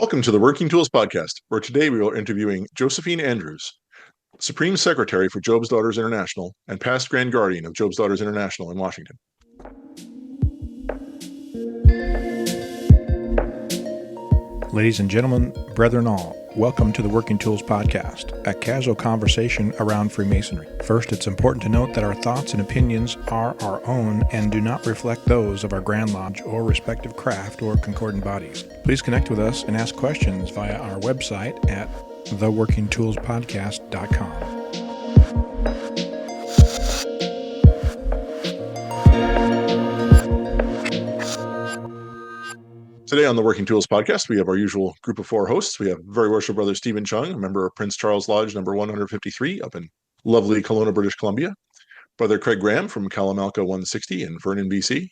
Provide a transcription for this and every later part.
Welcome to the Working Tools Podcast, where today we are interviewing Josephine Andrews, Supreme Secretary for Job's Daughters International and past Grand Guardian of Job's Daughters International in Washington. Ladies and gentlemen, brethren all, welcome to the Working Tools Podcast, a casual conversation around Freemasonry. First, it's important to note that our thoughts and opinions are our own and do not reflect those of our Grand Lodge or respective craft or concordant bodies. Please connect with us and ask questions via our website at theworkingtoolspodcast.com. Today on the Working Tools Podcast, we have our usual group of four hosts. We have Very Worshipful Brother Stephen Chung, a member of Prince Charles Lodge number 153 up in lovely Kelowna, British Columbia. Brother Craig Graham from Kalamalka 160 in Vernon, BC.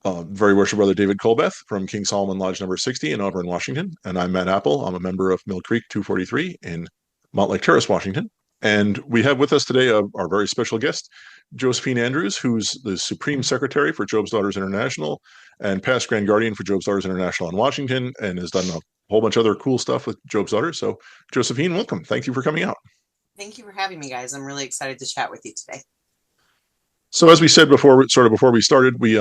Very Worshipful Brother David Colbeth from King Solomon Lodge number 60 in Auburn, Washington. And I'm Matt Appel. I'm a member of Mill Creek 243 in Montlake Terrace, Washington. And we have with us today our very special guest, Josephine Andrews, who's the Supreme Secretary for Job's Daughters International and past Grand Guardian for Job's Daughters International in Washington, and has done a whole bunch of other cool stuff with Job's Daughters. So, Josephine, welcome. Thank you for coming out. Thank you for having me, guys. I'm really excited to chat with you today. So, as we said before we started, we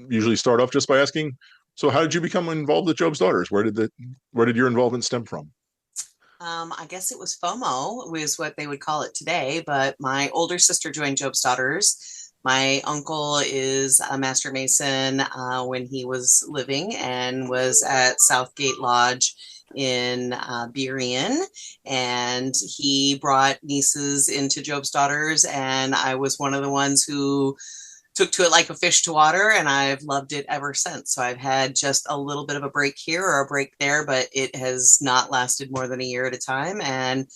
usually start off just by asking, so how did you become involved with Job's Daughters? Where did your involvement stem from? I guess it was FOMO, was what they would call it today, but my older sister joined Job's Daughters. My uncle is a Master Mason when he was living and was at Southgate Lodge in Burien, and he brought nieces into Job's Daughters, and I was one of the ones who took to it like a fish to water, and I've loved it ever since. So I've had just a little bit of a break here or a break there, but it has not lasted more than a year at a time. And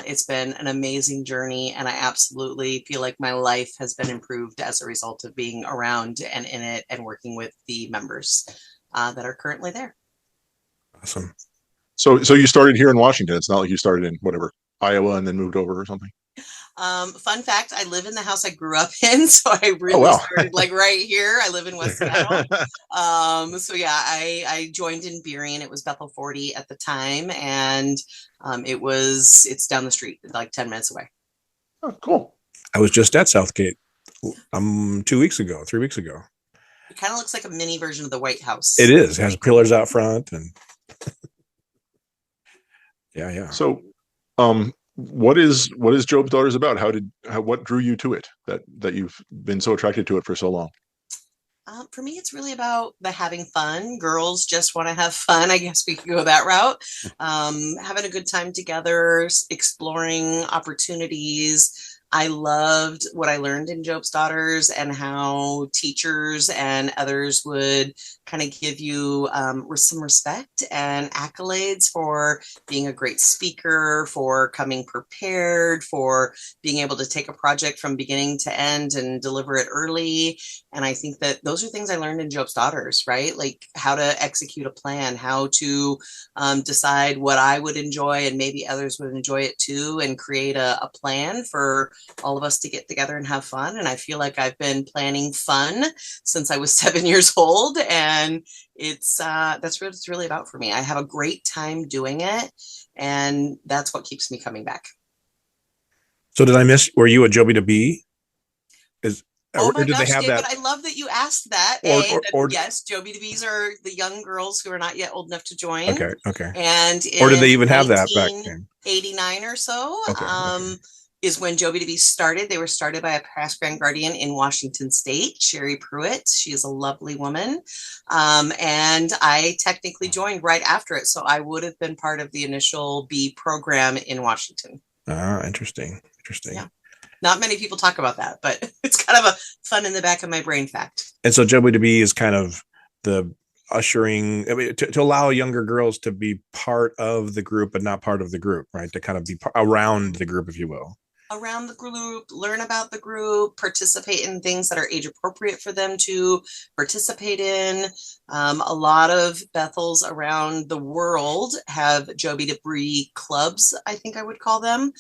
it's been an amazing journey. And I absolutely feel like my life has been improved as a result of being around and in it and working with the members that are currently there. Awesome. So you started here in Washington. It's not like you started in Iowa and then moved over or something. Fun fact, I live in the house I grew up in, so I really started like right here. I live in West Seattle. So yeah, I joined in Burien. It was Bethel 40 at the time, and it's down the street, like 10 minutes away. Oh, cool. I was just at Southgate 3 weeks ago. It kind of looks like a mini version of the White House. It is. It has pillars out front and yeah. So, what is Job's Daughters about? What drew you to it that you've been so attracted to it for so long? For me, it's really about the having fun. Girls just want to have fun. I guess we could go that route. Having a good time together, exploring opportunities. I loved what I learned in Job's Daughters and how teachers and others would kind of give you some respect and accolades for being a great speaker, for coming prepared, for being able to take a project from beginning to end and deliver it early. And I think that those are things I learned in Job's Daughters, right? Like how to execute a plan, how to decide what I would enjoy and maybe others would enjoy it too, and create a plan for all of us to get together and have fun. And I feel like I've been planning fun since I was 7 years old. And that's what it's really about for me. I have a great time doing it. And that's what keeps me coming back. So did I miss, were you a Joby to be? Oh my gosh, David, I love that you asked that. Yes, Joby to Bees are the young girls who are not yet old enough to join. Okay. And or did they even have that back then? 89 or so. Okay. Is when Joby to Be started. They were started by a past Grand Guardian in Washington State, Sherry Pruitt. She is a lovely woman. And I technically joined right after it. So I would have been part of the initial B program in Washington. Interesting. Yeah. Not many people talk about that, but it's kind of a fun in the back of my brain fact. And so Joby to Be is kind of the ushering, to allow younger girls to be part of the group, but not part of the group, right? To kind of be around the group, if you will. around the group, learn about the group, participate in things that are age appropriate for them to participate in. A lot of Bethels around the world have Joby Debris clubs, I think I would call them,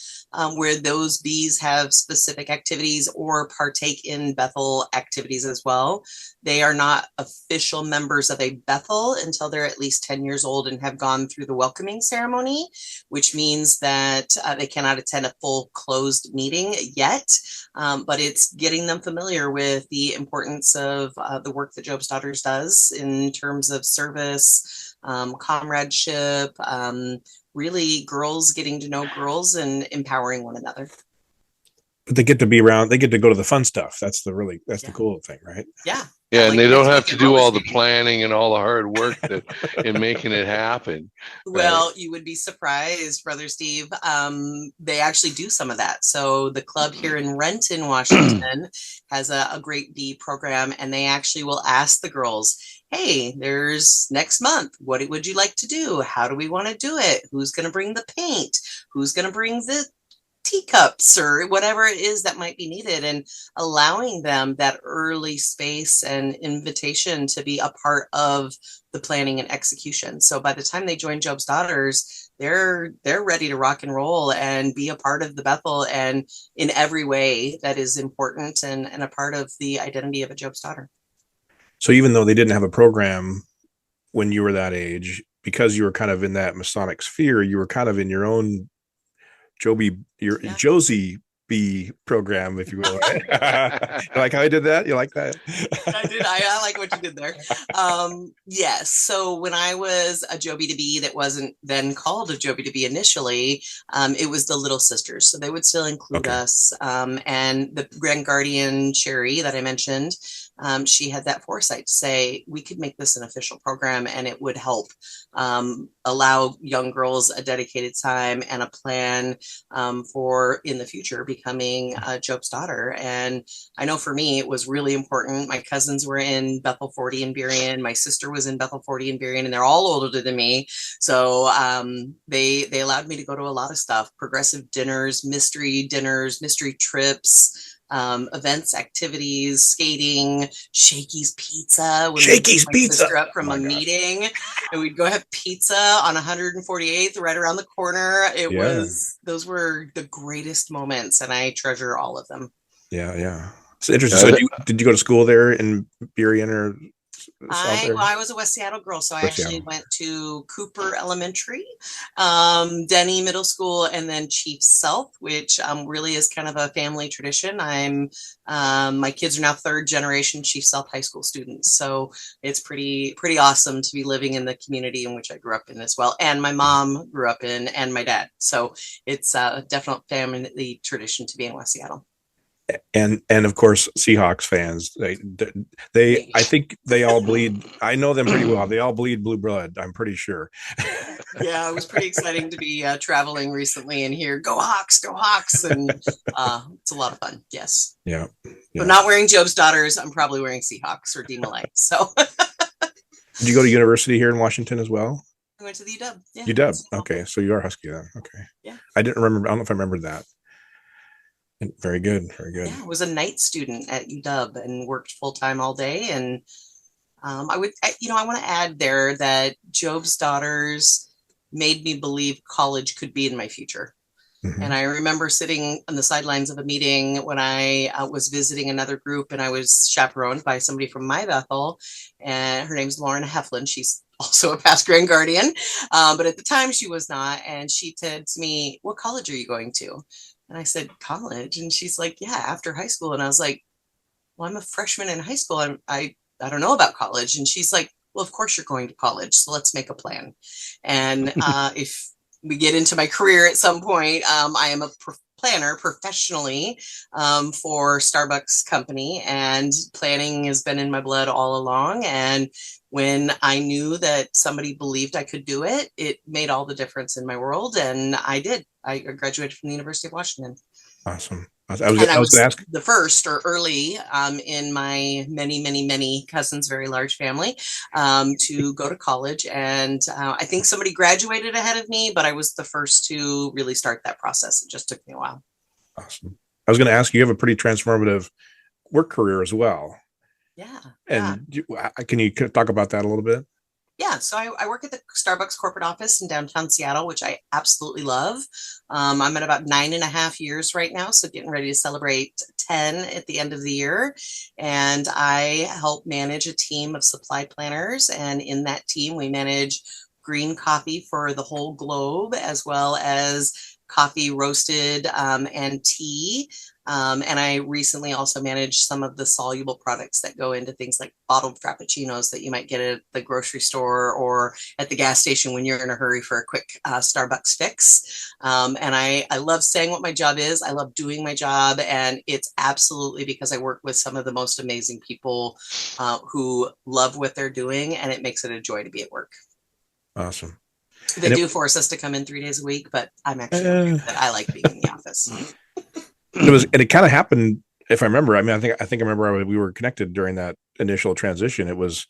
where those bees have specific activities or partake in Bethel activities as well. They are not official members of a Bethel until they're at least 10 years old and have gone through the welcoming ceremony, which means that they cannot attend a full closed meeting yet, but it's getting them familiar with the importance of the work that Job's Daughters does in terms of service, comradeship, really girls getting to know girls and empowering one another. But they get to be around, they get to go to the fun stuff. That's the cool thing, right? Yeah. Yeah, Like and they don't have to do all the skating. planning and all the hard work that in making it happen. Well, right? you would be surprised, Brother Steve. They actually do some of that. So the club here in Renton, Washington, has a great bee program, and they actually will ask the girls, hey, there's next month. What would you like to do? How do we want to do it? Who's going to bring the paint? Who's going to bring the teacups or whatever it is that might be needed, and allowing them that early space and invitation to be a part of the planning and execution. So by the time they join Job's Daughters, they're ready to rock and roll and be a part of the Bethel and in every way that is important and a part of the identity of a Job's Daughter. So even though they didn't have a program when you were that age, because you were kind of in that Masonic sphere, you were kind of in your own Josie B program, if you will. Right? You like how I did that? You like that? I did. I like what you did there. Yes. So when I was a Joby to Be that wasn't then called a Joby to Be initially, it was the Little Sisters. So they would still include us. And the Grand Guardian, Sherry, that I mentioned, she had that foresight to say, we could make this an official program and it would help allow young girls a dedicated time and a plan for in the future becoming Job's Daughter. And I know for me, it was really important. My cousins were in Bethel 40 and Berrien. My sister was in Bethel 40 and Berrien, and they're all older than me. So they allowed me to go to a lot of stuff, progressive dinners, mystery trips, events, activities, skating, Shakey's Pizza. When Shakey's my Pizza. Sister up from a meeting, and we'd go have pizza on 148th, right around the corner. Those were the greatest moments, and I treasure all of them. Yeah. It's interesting. So did you go to school there in Berrien or? I was a West Seattle girl, so I actually went to Cooper Elementary, Denny Middle School, and then Chief South, which really is kind of a family tradition. My kids are now third generation Chief South High School students, so it's pretty awesome to be living in the community in which I grew up in as well, and my mom grew up in, and my dad. So it's a definite family tradition to be in West Seattle. And of course, Seahawks fans, they I think they all bleed. I know them pretty well. They all bleed blue blood, I'm pretty sure. Yeah, it was pretty exciting to be traveling recently and hear "Go Hawks, go Hawks," and it's a lot of fun. Yes. Yeah. But not wearing Job's Daughters. I'm probably wearing Seahawks or D-Malay. So. Did you go to university here in Washington as well? I went to the UW. Yeah. UW. Okay, so you are Husky then. Okay. Yeah. I didn't remember. I don't know if I remembered that. Very good. Yeah, I was a night student at UW and worked full time all day. And I want to add there that Job's Daughters made me believe college could be in my future. Mm-hmm. And I remember sitting on the sidelines of a meeting when I was visiting another group, and I was chaperoned by somebody from my Bethel, and her name's Lauren Heflin. She's also a past Grand Guardian, but at the time she was not. And she said to me, "What college are you going to?" And I said, "College." And she's like, "Yeah, after high school." And I was like, "Well, I'm a freshman in high school. I don't know about college." And she's like, "Well, of course you're going to college. So let's make a plan." And if we get into my career at some point, I am a planner professionally for Starbucks company, and planning has been in my blood all along. And when I knew that somebody believed I could do it, it made all the difference in my world. And I did. I graduated from the University of Washington. Awesome. I was going to ask the first or early in my many cousins, very large family, to go to college. And I think somebody graduated ahead of me, but I was the first to really start that process. It just took me a while. Awesome. I was going to ask you have a pretty transformative work career as well. Yeah. And can you talk about that a little bit? Yeah, so I work at the Starbucks corporate office in downtown Seattle, which I absolutely love. I'm at about 9.5 years right now, so getting ready to celebrate 10 at the end of the year. And I help manage a team of supply planners. And in that team, we manage green coffee for the whole globe, as well as coffee roasted and tea. And I recently also managed some of the soluble products that go into things like bottled frappuccinos that you might get at the grocery store or at the gas station when you're in a hurry for a quick Starbucks fix. And I love saying what my job is. I love doing my job. And it's absolutely because I work with some of the most amazing people who love what they're doing. And it makes it a joy to be at work. Awesome. They do force us to come in 3 days a week, but I'm actually okay with it. I like being in the office. It kind of happened, if I remember. I mean, I think I remember we were connected during that initial transition. It was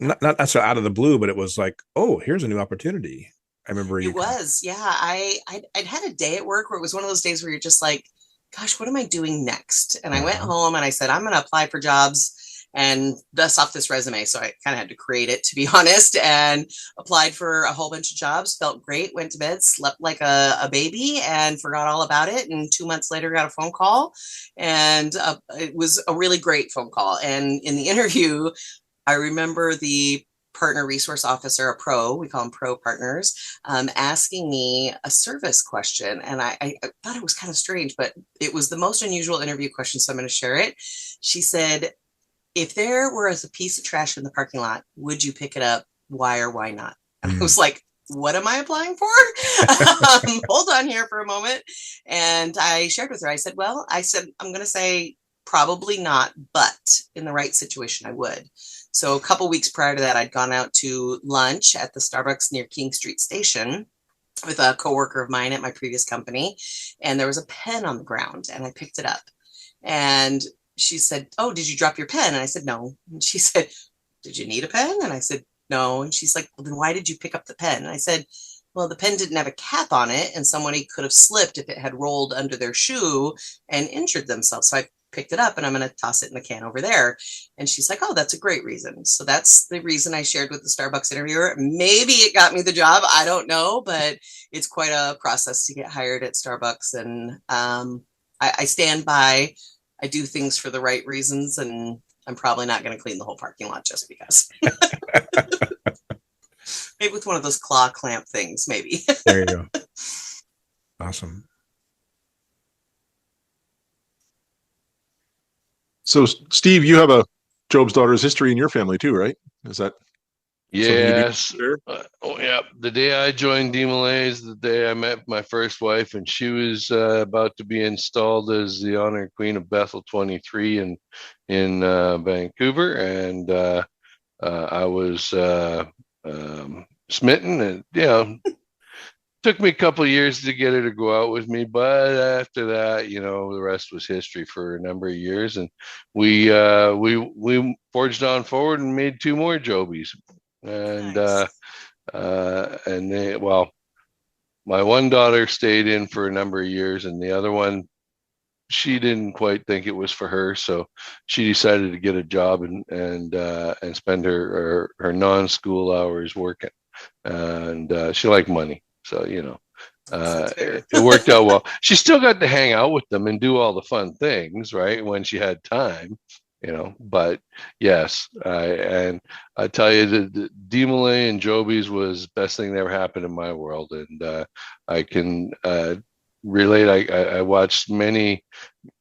not so out of the blue, but it was like, oh, here's a new opportunity. I remember it was, yeah. I'd had a day at work where it was one of those days where you're just like, gosh, what am I doing next? And I went home and I said, I'm going to apply for jobs and dust off this resume. So I kind of had to create it, to be honest, and applied for a whole bunch of jobs. Felt great, went to bed, slept like a baby and forgot all about it. And 2 months later, got a phone call, and it was a really great phone call. And in the interview, I remember the partner resource officer, a pro, we call them pro partners, asking me a service question. And I thought it was kind of strange, but it was the most unusual interview question. So I'm going to share it. She said, if there was a piece of trash in the parking lot, would you pick it up? Why or why not? And I was like, what am I applying for? Hold on here for a moment. And I shared with her, I said, I'm going to say probably not, but in the right situation, I would. So a couple weeks prior to that, I'd gone out to lunch at the Starbucks near King Street Station with a coworker of mine at my previous company. And there was a pen on the ground and I picked it up. And she said, oh, did you drop your pen? And I said, no. And she said, did you need a pen? And I said, no. And she's like, well, then why did you pick up the pen? And I said, well, the pen didn't have a cap on it and somebody could have slipped if it had rolled under their shoe and injured themselves. So I picked it up and I'm going to toss it in the can over there. And she's like, oh, that's a great reason. So that's the reason I shared with the Starbucks interviewer. Maybe it got me the job. I don't know, but it's quite a process to get hired at Starbucks. And I stand by, I do things for the right reasons, and I'm probably not going to clean the whole parking lot just because. Maybe with one of those claw clamp things, maybe. There you go. Awesome. So, Steve, you have a Job's Daughter's history in your family too, right? Is that? Yes. The day I joined DMLA is the day I met my first wife, and she was about to be installed as the Honor Queen of Bethel 23 in Vancouver, and I was smitten, and took me a couple of years to get her to go out with me, but after that, the rest was history for a number of years, and we forged on forward and made 2 more Jobies. And Nice. My one daughter stayed in for a number of years, and the other one, she didn't quite think it was for her, so she decided to get a job and spend her non-school hours working, and she liked money, so it worked out well. She still got to hang out with them and do all the fun things, right, when she had time. But yes, I tell you, the DMLA and Jobies was the best thing that ever happened in my world, and I can relate. I watched many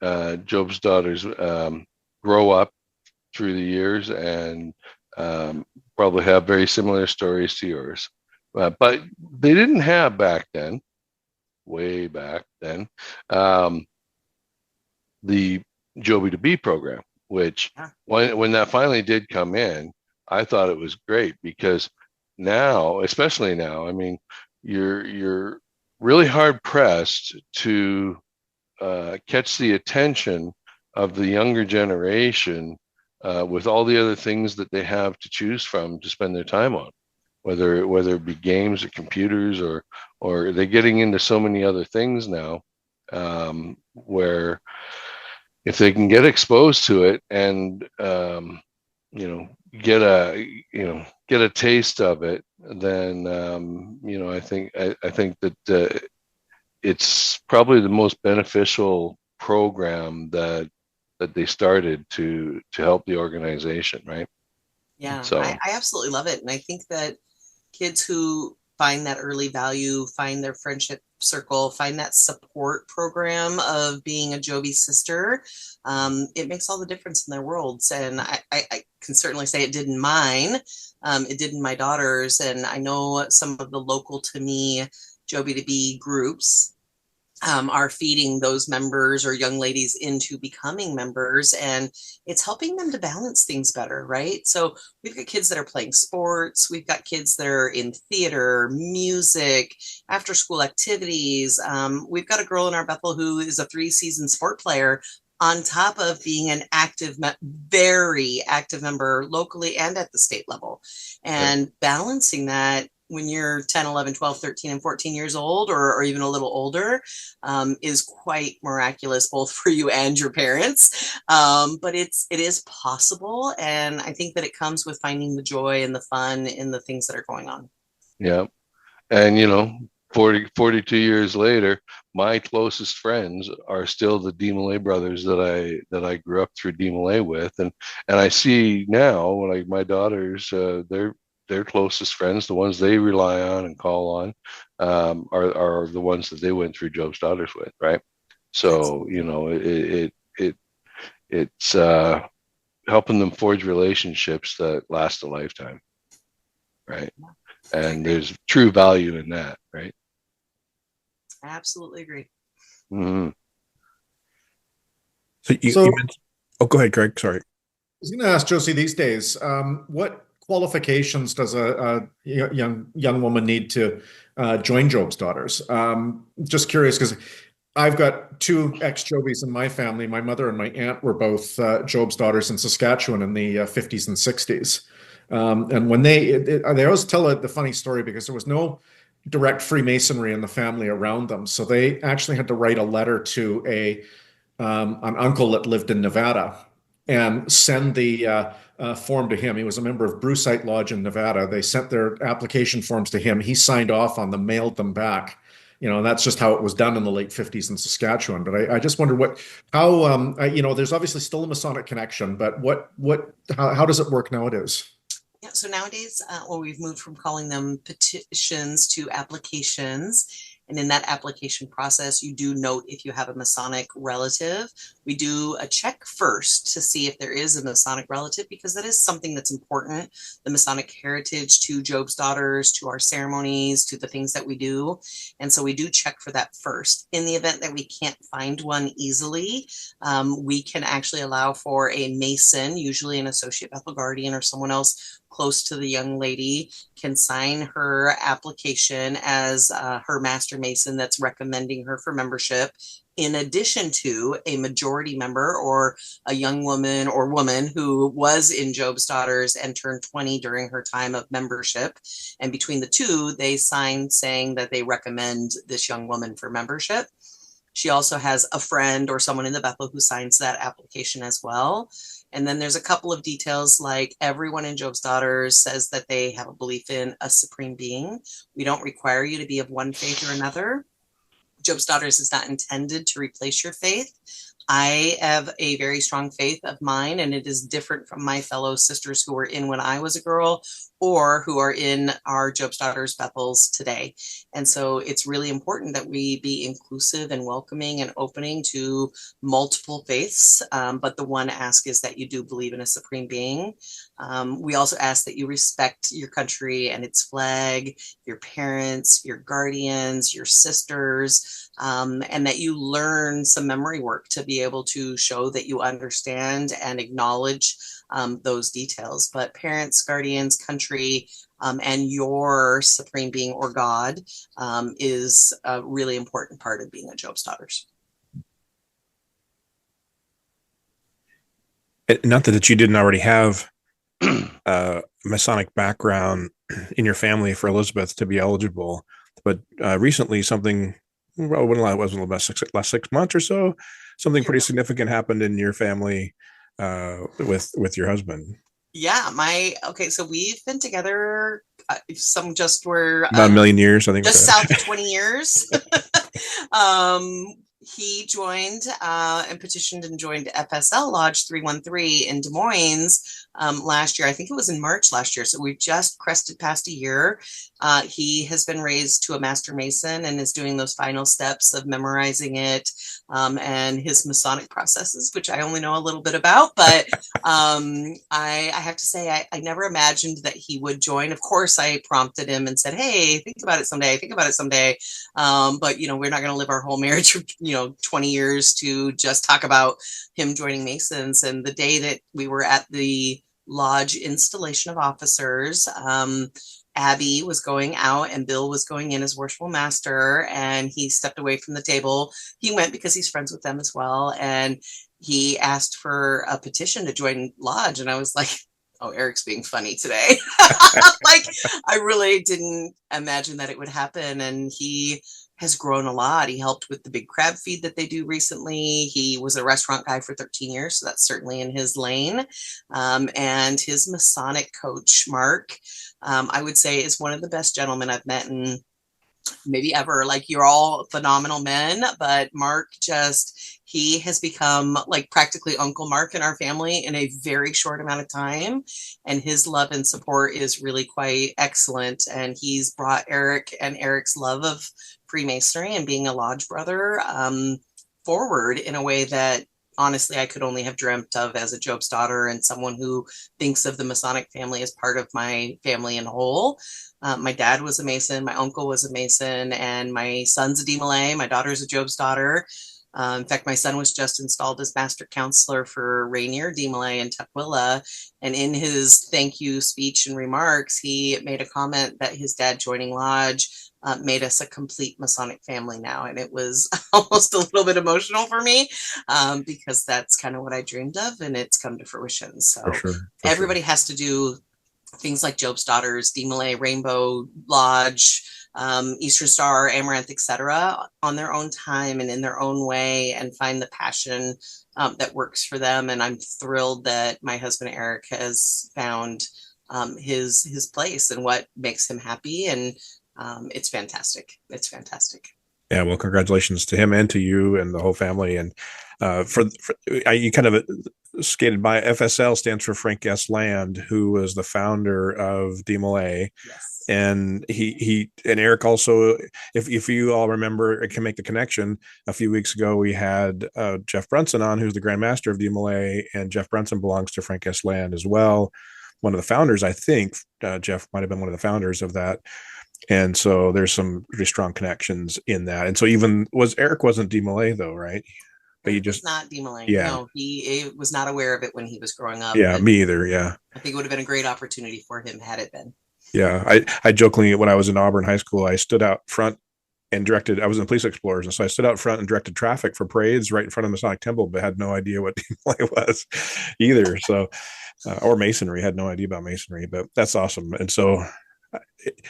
Job's daughters grow up through the years, and probably have very similar stories to yours. But they didn't have back then, way back then, the Joby to Be program. Which when that finally did come in, I thought it was great, because now, especially now, I mean, you're really hard pressed to catch the attention of the younger generation with all the other things that they have to choose from to spend their time on, whether it be games or computers or they're getting into so many other things now. where if they can get exposed to it and get a taste of it, then I think that it's probably the most beneficial program that they started to help the organization, right? Yeah, So I absolutely love it. And I think that kids who find that early value, find their friendship circle, find that support program of being a Joby sister, it makes all the difference in their worlds. And I can certainly say it did in mine. It did in my daughters. And I know some of the local to me Joby to be groups are feeding those members or young ladies into becoming members, and it's helping them to balance things better, right? So we've got kids that are playing sports, we've got kids that are in theater, music, after school activities. We've got a girl in our Bethel who is a 3-season sport player on top of being an active, very active member locally and at the state level. And balancing that when you're 10, 11, 12, 13, and 14 years old, or even a little older, is quite miraculous, both for you and your parents. But it is possible. And I think that it comes with finding the joy and the fun in the things that are going on. Yeah. And, 42 years later, my closest friends are still the DeMolay brothers that I grew up through DeMolay with. And I see now, like my daughters, their closest friends, the ones they rely on and call on, are the ones that they went through Job's Daughters with, right? So it's helping them forge relationships that last a lifetime, right? And there's true value in that, right? I absolutely agree. Mm-hmm. So you mentioned, oh, go ahead, Craig. Sorry. I was going to ask Josie, these days, what qualifications does a young woman need to join Job's Daughters? Just curious, because I've got 2 ex-Jobies in my family. My mother and my aunt were both Job's Daughters in Saskatchewan in the 50s and 60s. And when they always tell the funny story, because there was no direct Freemasonry in the family around them. So they actually had to write a letter to an uncle that lived in Nevada and send the form to him. He was a member of Bruceite Lodge in Nevada. They sent their application forms to him. He signed off on them, mailed them back. And that's just how it was done in the late 50s in Saskatchewan. But I just wonder how there's obviously still a Masonic connection, but how does it work nowadays? Yeah, so nowadays, we've moved from calling them petitions to applications. And in that application process, you do note if you have a Masonic relative. We do a check first to see if there is a Masonic relative, because that is something that's important. The Masonic heritage to Job's Daughters, to our ceremonies, to the things that we do. And so we do check for that first. In the event that we can't find one easily, we can actually allow for a Mason, usually an associate Bethel guardian or someone else close to the young lady, can sign her application as her master Mason that's recommending her for membership, in addition to a majority member or a young woman or woman who was in Job's Daughters and turned 20 during her time of membership. And between the two, they sign saying that they recommend this young woman for membership. She also has a friend or someone in the Bethel who signs that application as well. And then there's a couple of details, like everyone in Job's Daughters says that they have a belief in a supreme being. We don't require you to be of one faith or another. Job's Daughters is not intended to replace your faith. I have a very strong faith of mine, and it is different from my fellow sisters who were in when I was a girl or who are in our Job's Daughters Bethels today. And so it's really important that we be inclusive and welcoming and opening to multiple faiths. But the one ask is that you do believe in a supreme being. We also ask that you respect your country and its flag, your parents, your guardians, your sisters, and that you learn some memory work to be able to show that you understand and acknowledge those details. But parents, guardians, country, and your supreme being or God is a really important part of being a Job's Daughters. Not that you didn't already have a Masonic background in your family for Elizabeth to be eligible, but recently something well, when it wasn't the last 6 months or so, something pretty significant happened in your family with your husband. Yeah, okay, so we've been together, some just were About a million years, I think. just south of 20 years. He joined and petitioned and joined FSL Lodge 313 in Des Moines last year. I think it was in March last year. So we've just crested past a year. He has been raised to a Master Mason and is doing those final steps of memorizing it and his Masonic processes, which I only know a little bit about. But I have to say, I never imagined that he would join. Of course, I prompted him and said, hey, think about it someday. Think about it someday. But, we're not going to live our whole marriage, 20 years to just talk about him joining Masons. And the day that we were at the lodge installation of officers, Abby was going out and Bill was going in as worshipful master, and he stepped away from the table. He went because he's friends with them as well. And he asked for a petition to join lodge. And I was like, oh, Eric's being funny today. Like, I really didn't imagine that it would happen. And he has grown a lot. He helped with the big crab feed that they do recently. He was a restaurant guy for 13 years, so that's certainly in his lane. And his Masonic coach, Mark, I would say is one of the best gentlemen I've met in maybe ever. Like, you're all phenomenal men, but Mark he has become like practically Uncle Mark in our family in a very short amount of time. And his love and support is really quite excellent. And he's brought Eric and Eric's love of Freemasonry and being a lodge brother forward in a way that honestly I could only have dreamt of as a Job's daughter and someone who thinks of the Masonic family as part of my family in whole. My dad was a Mason, my uncle was a Mason, and my son's a DMLA. My daughter's a Job's daughter. In fact, my son was just installed as master counselor for Rainier DMLA in Tukwila. And in his thank you speech and remarks, he made a comment that his dad joining lodge made us a complete Masonic family now. And it was almost a little bit emotional for me because that's kind of what I dreamed of, and it's come to fruition. So everybody has to do things like Job's Daughters, DMLA, Rainbow Lodge, Eastern Star, Amaranth, etc., on their own time and in their own way, and find the passion that works for them. And I'm thrilled that my husband Eric has found his place and what makes him happy. And it's fantastic. It's fantastic. Yeah, well, congratulations to him and to you and the whole family. And you kind of skated by. FSL stands for Frank S. Land, who was the founder of DMLA. Yes. And he and Eric also, if you all remember, can make the connection. A few weeks ago, we had Jeff Brunson on, who's the Grand Master of DMLA, and Jeff Brunson belongs to Frank S. Land as well. One of the founders, I think. Jeff might have been one of the founders of that. And so there's some really strong connections in that. And so Eric wasn't DMLA though, right? But he just not DMLA. Yeah. No, he was not aware of it when he was growing up. Yeah, me either. Yeah. I think it would have been a great opportunity for him had it been. Yeah. I jokingly, when I was in Auburn High School, I stood out front and I was in Police Explorers. And so I stood out front and directed traffic for parades right in front of the Masonic Temple, but had no idea what DMLA was either. So, or Masonry, had no idea about Masonry, but that's awesome. And so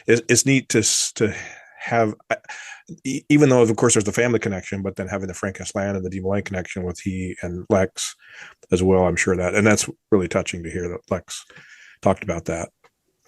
it's neat to have, even though of course there's the family connection, but then having the Frank S. Land and the DMLA connection with he and Lex as well. I'm sure that, and that's really touching to hear that Lex talked about that.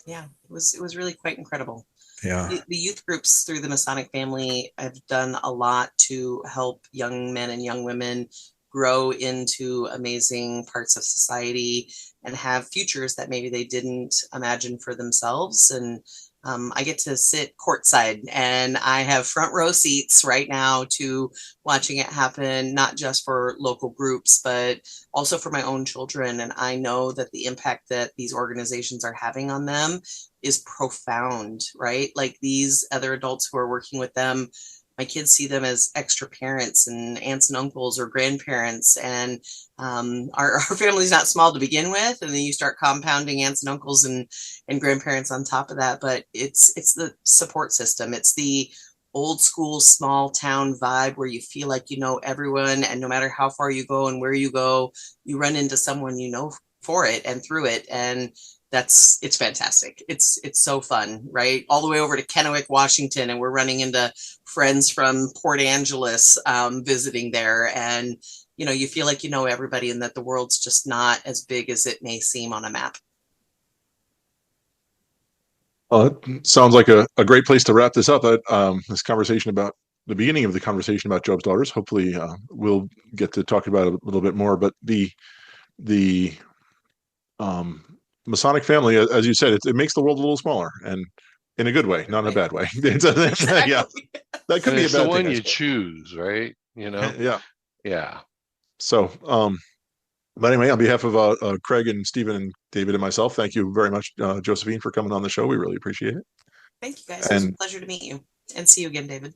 Yeah, it was really quite incredible. Yeah. The youth groups through the Masonic family have done a lot to help young men and young women grow into amazing parts of society and have futures that maybe they didn't imagine for themselves. And I get to sit courtside, and I have front row seats right now to watching it happen, not just for local groups, but also for my own children. And I know that the impact that these organizations are having on them is profound, right? Like, these other adults who are working with them, my kids see them as extra parents and aunts and uncles or grandparents. And our family's not small to begin with. And then you start compounding aunts and uncles and grandparents on top of that. But it's the support system. It's the old school small town vibe where you feel like you know everyone. And no matter how far you go and where you go, you run into someone you know for it and through it. And it's fantastic. It's so fun, right? All the way over to Kennewick, Washington, and we're running into friends from Port Angeles visiting there, and you feel like you know everybody, and that the world's just not as big as it may seem on a map. Well, it sounds like a great place to wrap this up. This conversation about the beginning of the conversation about Job's daughters. Hopefully, we'll get to talk about it a little bit more. But the Masonic family, as you said, it makes the world a little smaller, and in a good way, not in a bad way. Exactly. Yeah, that could be a it's bad the one thing, you choose, right? Yeah. Yeah. So, but anyway, on behalf of Craig and Stephen and David and myself, thank you very much, Josephine, for coming on the show. We really appreciate it. Thank you, guys. It was a pleasure to meet you, and see you again, David.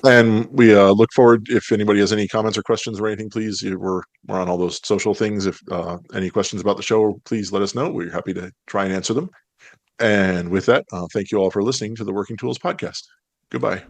And we look forward, if anybody has any comments or questions or anything, please, we're on all those social things. If any questions about the show, please let us know. We're happy to try and answer them. And with that, thank you all for listening to the Working Tools podcast. Goodbye.